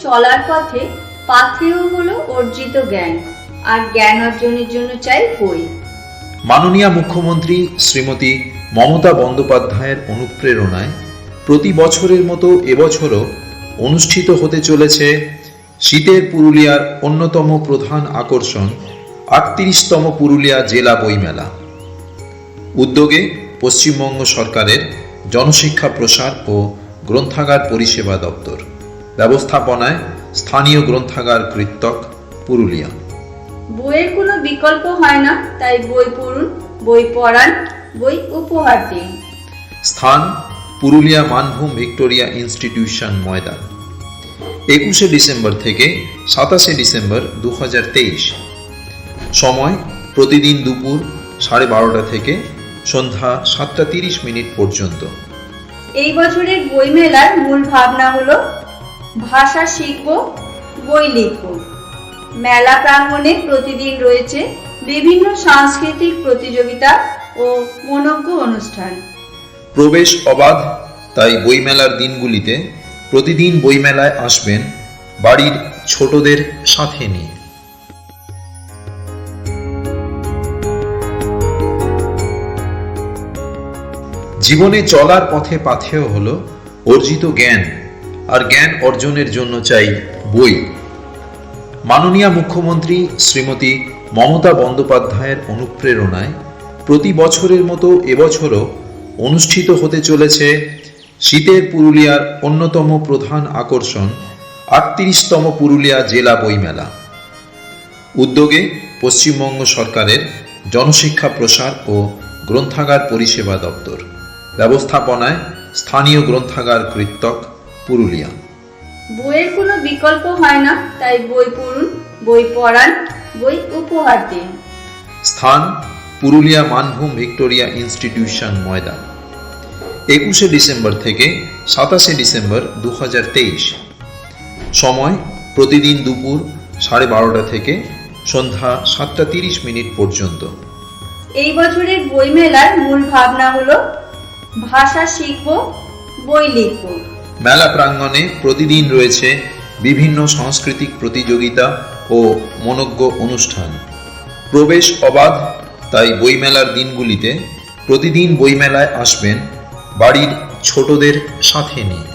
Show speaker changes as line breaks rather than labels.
চলার পথে পাথেয় হলো অর্জিত জ্ঞান, আর জ্ঞান অর্জনের জন্য চাই বই।
মাননীয় মুখ্যমন্ত্রী শ্রীমতী মমতা বন্দ্যোপাধ্যায়ের অনুপ্রেরণায় প্রতি বছরের মতো এবছরও অনুষ্ঠিত হতে চলেছে শীতের পুরুলিয়ার অন্যতম প্রধান আকর্ষণ ৩৮তম পুরুলিয়া জেলা বইমেলা। উদ্যোগে পশ্চিমবঙ্গ সরকারের জনশিক্ষা প্রসার ও গ্রন্থাগার পরিষেবা দপ্তর, ব্যবস্থাপনায় স্থানীয় গ্রন্থাগার কৃত্তক, পুরুলিয়া।
বইয়ের কোনো বিকল্প হয় না, তাই বই পড়ুন, বই পড়ান, বই উপহার দিন।
স্থান পুরুলিয়া মানভূম ভিক্টোরিয়া ইনস্টিটিউশন ময়দান, ২১শে ডিসেম্বর থেকে ২৭শে ডিসেম্বর ২০২৩। সময় প্রতিদিন দুপুর 12:30 থেকে সন্ধ্যা 7:30 পর্যন্ত।
এই বছরের বইমেলার মূল ভাবনা হলো ভাষা শিখব, বই লিখব। মেলা প্রাঙ্গণে প্রতিদিন রয়েছে বিভিন্ন সাংস্কৃতিক প্রতিযোগিতা ও মনোজ্ঞ অনুষ্ঠান।
প্রবেশ অবাধ, তাই বইমেলার দিনগুলিতে প্রতিদিন বইমেলায় আসবেন বাড়ির ছোটদের সাথে নিয়ে। জীবনে চলার পথে পাথেয় হলো অর্জিত জ্ঞান, আর জ্ঞান অর্জনের জন্য চাই বই। মাননীয় মুখ্যমন্ত্রী শ্রীমতী মমতা বন্দ্যোপাধ্যায়ের অনুপ্রেরণায় প্রতি বছরের মতো এবছরও অনুষ্ঠিত হতে চলেছে শীতের পুরুলিয়ার অন্যতম প্রধান আকর্ষণ ৩৮তম পুরুলিয়া জেলা বইমেলা। উদ্যোগে পশ্চিমবঙ্গ সরকারের জনশিক্ষা প্রসার ও গ্রন্থাগার পরিষেবা দপ্তর, ব্যবস্থাপনায় স্থানীয় গ্রন্থাগার কৃত্তক, পুরুলিয়া।
বইয়ের কোনো বিকল্প হয় না, তাই বই পড়ুন, বই পড়ান, বই উপহার দিন।
স্থান পুরুলিয়া মানভূম ভিক্টোরিয়া ইনস্টিটিউশন ময়দান, ২১শে ডিসেম্বর থেকে ২৭শে ডিসেম্বর ২০২৩। সময় প্রতিদিন দুপুর 12:30 থেকে সন্ধ্যা 7:30 পর্যন্ত।
এই বছরের বইমেলার মূল ভাবনা হলো ভাষা শিখব, বই লিখব।
মেলা প্রাঙ্গণে প্রতিদিন রয়েছে বিভিন্ন সাংস্কৃতিক প্রতিযোগিতা ও মনোজ্ঞ অনুষ্ঠান। প্রবেশ অবাধ, তাই বইমেলার দিনগুলিতে প্রতিদিন বইমেলায় আসবেন বাড়ির ছোটদের সাথে নিয়ে।